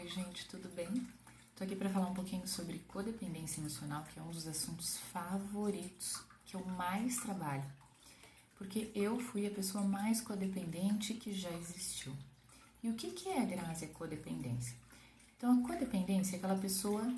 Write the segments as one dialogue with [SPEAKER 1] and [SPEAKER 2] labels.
[SPEAKER 1] Oi, gente, tudo bem? Tô aqui para falar um pouquinho sobre codependência emocional, que é um dos assuntos favoritos que eu mais trabalho, porque eu fui a pessoa mais codependente que já existiu. E o que é, Grazi, a codependência? Então, a codependência é aquela pessoa,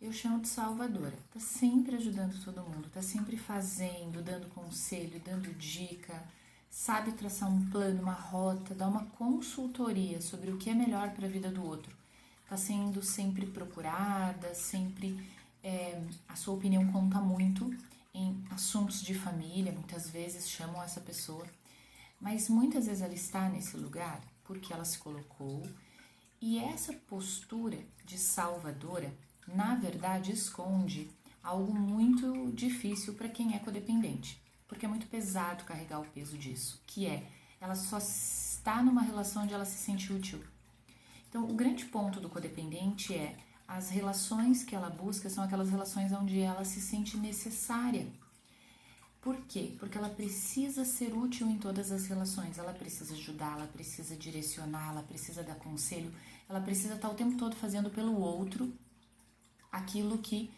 [SPEAKER 1] eu chamo de salvadora, tá sempre ajudando todo mundo, tá sempre fazendo, dando conselho, dando dica, sabe traçar um plano, uma rota, dar uma consultoria sobre o que é melhor para a vida do outro. Está sendo sempre procurada, sempre a sua opinião conta muito em assuntos de família, muitas vezes chamam essa pessoa, mas muitas vezes ela está nesse lugar porque ela se colocou e essa postura de salvadora, na verdade, esconde algo muito difícil para quem é codependente, porque é muito pesado carregar o peso disso, que é, ela só está numa relação onde ela se sente útil. Então, o grande ponto do codependente é as relações que ela busca são aquelas relações onde ela se sente necessária. Por quê? Porque ela precisa ser útil em todas as relações, ela precisa ajudar, ela precisa direcionar, ela precisa dar conselho, ela precisa estar o tempo todo fazendo pelo outro aquilo que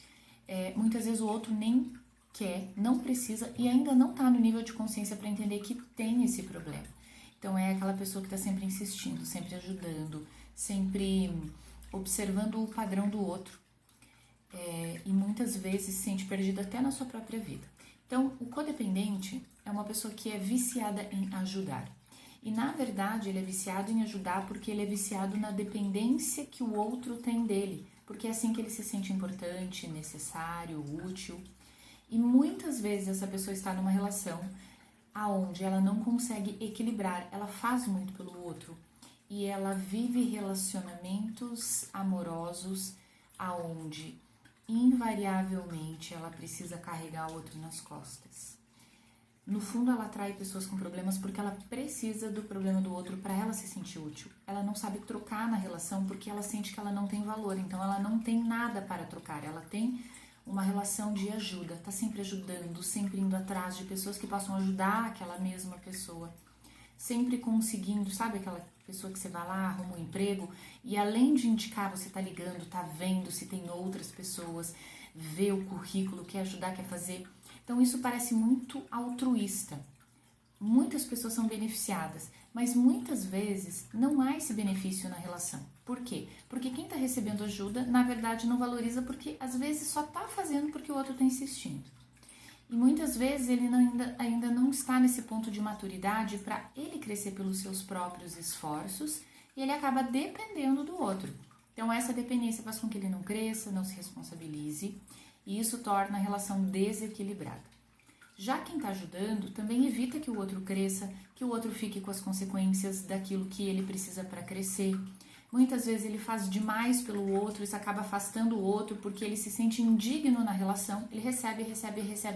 [SPEAKER 1] muitas vezes o outro nem quer, não precisa e ainda não está no nível de consciência para entender que tem esse problema. Então é aquela pessoa que está sempre insistindo, sempre ajudando, sempre observando o padrão do outro e muitas vezes se sente perdido até na sua própria vida. Então o codependente é uma pessoa que é viciada em ajudar. E na verdade ele é viciado em ajudar porque ele é viciado na dependência que o outro tem dele. Porque é assim que ele se sente importante, necessário, útil. E muitas vezes essa pessoa está numa relação aonde ela não consegue equilibrar, ela faz muito pelo outro e ela vive relacionamentos amorosos aonde invariavelmente ela precisa carregar o outro nas costas. No fundo ela atrai pessoas com problemas porque ela precisa do problema do outro para ela se sentir útil. Ela não sabe trocar na relação porque ela sente que ela não tem valor, então ela não tem nada para trocar, ela tem uma relação de ajuda, tá sempre ajudando, sempre indo atrás de pessoas que possam ajudar aquela mesma pessoa, sempre conseguindo, sabe aquela pessoa que você vai lá, arruma um emprego e além de indicar, você tá ligando, tá vendo se tem outras pessoas, vê o currículo, quer ajudar, quer fazer. Então isso parece muito altruísta. Muitas pessoas são beneficiadas, mas muitas vezes não há esse benefício na relação. Por quê? Porque quem está recebendo ajuda, na verdade, não valoriza porque às vezes só está fazendo porque o outro está insistindo. E muitas vezes ele ainda não está nesse ponto de maturidade para ele crescer pelos seus próprios esforços e ele acaba dependendo do outro. Então essa dependência faz com que ele não cresça, não se responsabilize e isso torna a relação desequilibrada. Já quem está ajudando também evita que o outro cresça, que o outro fique com as consequências daquilo que ele precisa para crescer. Muitas vezes ele faz demais pelo outro, isso acaba afastando o outro porque ele se sente indigno na relação, ele recebe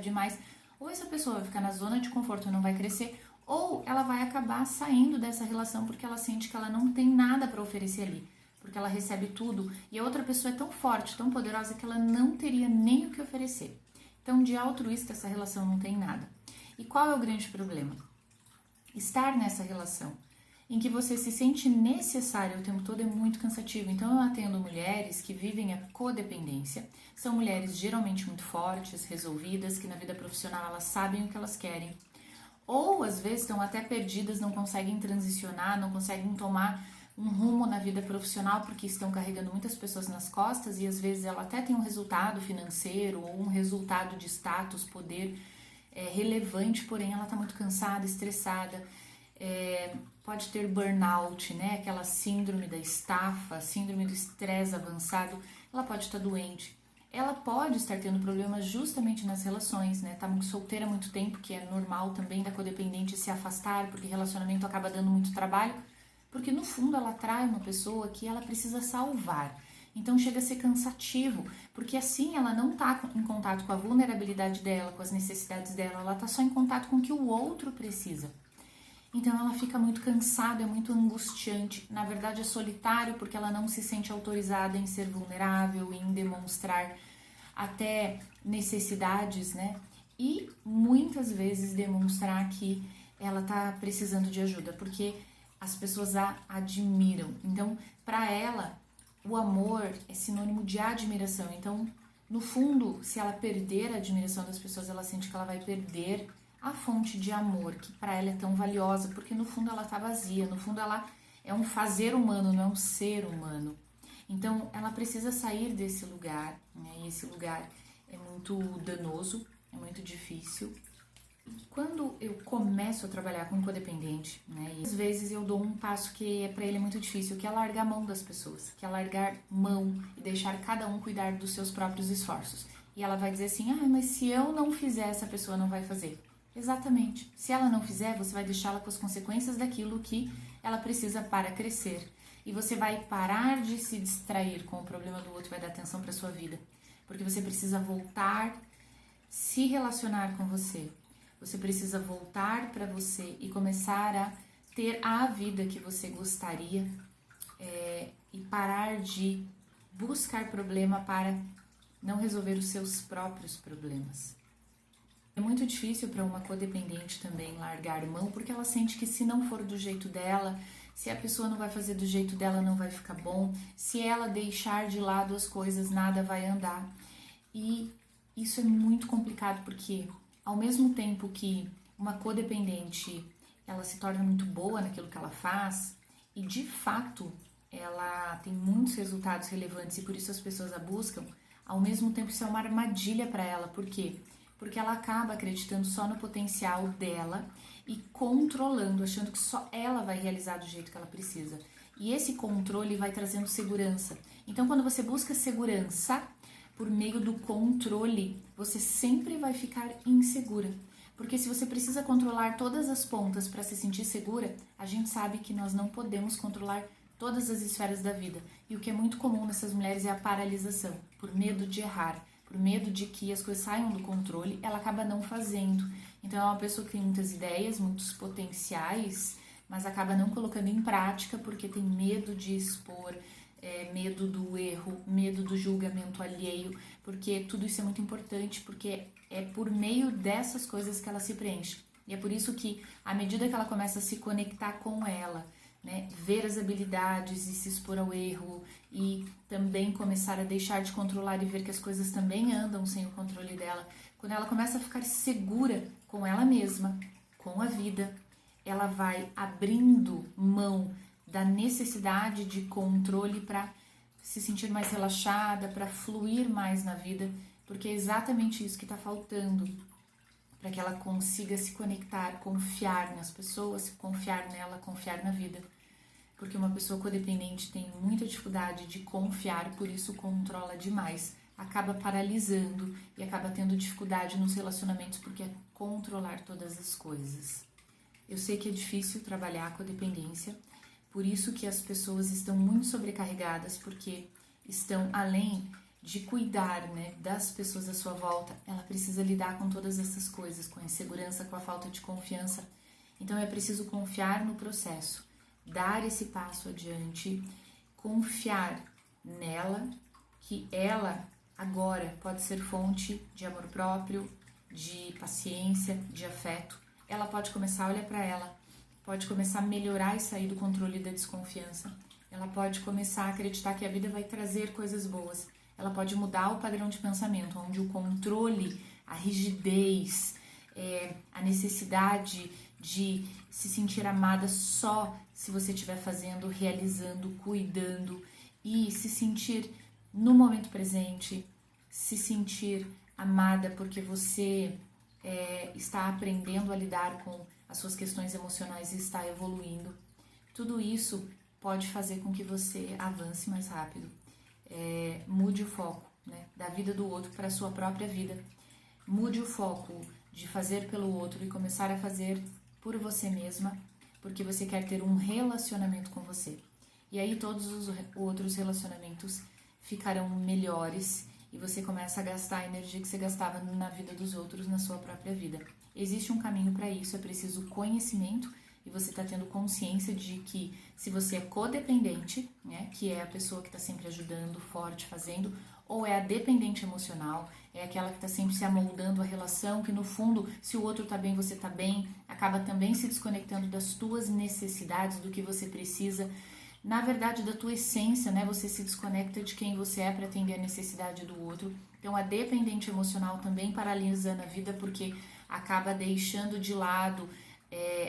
[SPEAKER 1] demais. Ou essa pessoa vai ficar na zona de conforto e não vai crescer, ou ela vai acabar saindo dessa relação porque ela sente que ela não tem nada para oferecer ali, porque ela recebe tudo e a outra pessoa é tão forte, tão poderosa que ela não teria nem o que oferecer. Então, de altruísta, essa relação não tem nada. E qual é o grande problema? Estar nessa relação em que você se sente necessário o tempo todo é muito cansativo. Então, eu atendo mulheres que vivem a codependência. São mulheres geralmente muito fortes, resolvidas, que na vida profissional elas sabem o que elas querem. Ou, às vezes, estão até perdidas, não conseguem transicionar, não conseguem tomar um rumo na vida profissional porque estão carregando muitas pessoas nas costas e às vezes ela até tem um resultado financeiro ou um resultado de status, poder relevante, porém ela está muito cansada, estressada, pode ter burnout, né? Aquela síndrome da estafa, síndrome do estresse avançado, ela pode estar doente. Ela pode estar tendo problemas justamente nas relações, né? Tá muito solteira há muito tempo, que é normal também da codependente se afastar, porque relacionamento acaba dando muito trabalho, porque no fundo ela atrai uma pessoa que ela precisa salvar. Então chega a ser cansativo, porque assim ela não está em contato com a vulnerabilidade dela, com as necessidades dela, ela está só em contato com o que o outro precisa. Então ela fica muito cansada, é muito angustiante, na verdade é solitário porque ela não se sente autorizada em ser vulnerável, em demonstrar até necessidades, né? E muitas vezes demonstrar que ela está precisando de ajuda, porque as pessoas a admiram. Então, para ela, o amor é sinônimo de admiração. Então, no fundo, se ela perder a admiração das pessoas, ela sente que ela vai perder a fonte de amor, que para ela é tão valiosa, porque no fundo ela está vazia, no fundo ela é um fazer humano, não é um ser humano. Então, ela precisa sair desse lugar, né? E esse lugar é muito danoso, é muito difícil. Quando eu começo a trabalhar com codependente, né, e às vezes eu dou um passo que é para ele muito difícil, que é largar a mão das pessoas, que é largar mão e deixar cada um cuidar dos seus próprios esforços. E ela vai dizer assim, mas se eu não fizer, essa pessoa não vai fazer. Exatamente. Se ela não fizer, você vai deixá-la com as consequências daquilo que ela precisa para crescer. E você vai parar de se distrair com o problema do outro, vai dar atenção para sua vida. Porque você precisa voltar, se relacionar com você. Você precisa voltar para você e começar a ter a vida que você gostaria e parar de buscar problema para não resolver os seus próprios problemas. É muito difícil para uma codependente também largar mão, porque ela sente que se não for do jeito dela, se a pessoa não vai fazer do jeito dela, não vai ficar bom, se ela deixar de lado as coisas, nada vai andar. E isso é muito complicado, porque ao mesmo tempo que uma codependente, ela se torna muito boa naquilo que ela faz, e de fato ela tem muitos resultados relevantes e por isso as pessoas a buscam, ao mesmo tempo isso é uma armadilha para ela. Por quê? Porque ela acaba acreditando só no potencial dela e controlando, achando que só ela vai realizar do jeito que ela precisa. E esse controle vai trazendo segurança. Então, quando você busca segurança por meio do controle, você sempre vai ficar insegura. Porque se você precisa controlar todas as pontas para se sentir segura, a gente sabe que nós não podemos controlar todas as esferas da vida. E o que é muito comum nessas mulheres é a paralisação, por medo de errar, por medo de que as coisas saiam do controle, ela acaba não fazendo. Então é uma pessoa que tem muitas ideias, muitos potenciais, mas acaba não colocando em prática porque tem medo de expor, medo do erro, medo do julgamento alheio, porque tudo isso é muito importante, porque é por meio dessas coisas que ela se preenche. E é por isso que, à medida que ela começa a se conectar com ela, né, ver as habilidades e se expor ao erro e também começar a deixar de controlar e ver que as coisas também andam sem o controle dela, quando ela começa a ficar segura com ela mesma, com a vida, ela vai abrindo mão da necessidade de controle para se sentir mais relaxada, para fluir mais na vida, porque é exatamente isso que está faltando para que ela consiga se conectar, confiar nas pessoas, confiar nela, confiar na vida. Porque uma pessoa codependente tem muita dificuldade de confiar, por isso controla demais, acaba paralisando e acaba tendo dificuldade nos relacionamentos porque é controlar todas as coisas. Eu sei que é difícil trabalhar com a dependência, por isso que as pessoas estão muito sobrecarregadas, porque estão além de cuidar, né, das pessoas à sua volta, ela precisa lidar com todas essas coisas, com a insegurança, com a falta de confiança. Então é preciso confiar no processo, dar esse passo adiante, confiar nela, que ela agora pode ser fonte de amor próprio, de paciência, de afeto. Ela pode começar a olhar para ela, pode começar a melhorar e sair do controle da desconfiança. Ela pode começar a acreditar que a vida vai trazer coisas boas. Ela pode mudar o padrão de pensamento, onde o controle, a rigidez, a necessidade de se sentir amada só se você estiver fazendo, realizando, cuidando e se sentir no momento presente, se sentir amada porque você está aprendendo a lidar com as suas questões emocionais e está evoluindo. Tudo isso pode fazer com que você avance mais rápido. Mude o foco, né, da vida do outro para a sua própria vida. Mude o foco de fazer pelo outro e começar a fazer por você mesma, porque você quer ter um relacionamento com você. E aí todos os outros relacionamentos ficarão melhores e você começa a gastar a energia que você gastava na vida dos outros, na sua própria vida. Existe um caminho para isso, é preciso conhecimento e você está tendo consciência de que se você é codependente, né, que é a pessoa que está sempre ajudando, forte, fazendo, ou é a dependente emocional, é aquela que está sempre se amoldando a relação, que no fundo, se o outro está bem, você está bem, acaba também se desconectando das tuas necessidades, do que você precisa, na verdade, da tua essência, né? Você se desconecta de quem você é para atender a necessidade do outro. Então, a dependente emocional também paralisa na vida, porque acaba deixando de lado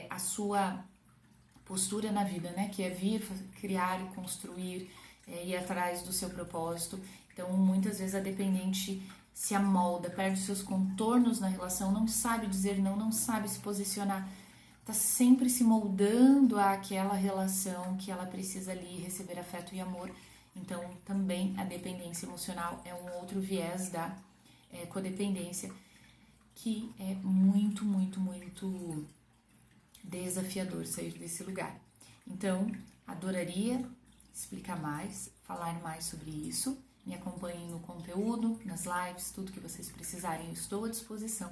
[SPEAKER 1] a sua postura na vida, né? Que é vir, criar e construir, ir atrás do seu propósito. Então, muitas vezes a dependente se amolda, perde seus contornos na relação, não sabe dizer não, não sabe se posicionar, tá sempre se moldando àquela relação que ela precisa ali receber afeto e amor. Então, também a dependência emocional é um outro viés da codependência, que é muito, muito, muito desafiador sair desse lugar. Então, adoraria explicar mais, falar mais sobre isso. Me acompanhem no conteúdo, nas lives, tudo que vocês precisarem, eu estou à disposição.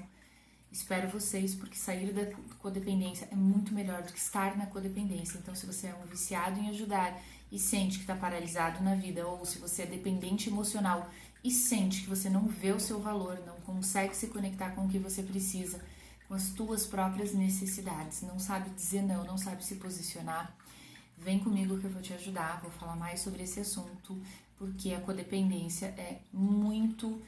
[SPEAKER 1] Espero vocês, porque sair da codependência é muito melhor do que estar na codependência. Então, se você é um viciado em ajudar e sente que está paralisado na vida, ou se você é dependente emocional e sente que você não vê o seu valor, não consegue se conectar com o que você precisa, com as tuas próprias necessidades, não sabe dizer não, não sabe se posicionar, vem comigo que eu vou te ajudar, vou falar mais sobre esse assunto, porque a codependência é muito...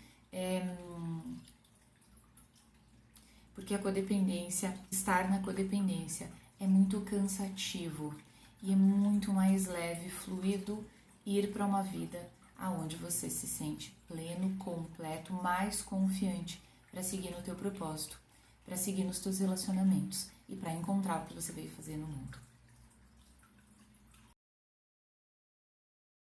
[SPEAKER 1] Porque a codependência, estar na codependência é muito cansativo e é muito mais leve, fluido, ir para uma vida aonde você se sente pleno, completo, mais confiante para seguir no teu propósito, para seguir nos teus relacionamentos e para encontrar o que você veio fazer no mundo.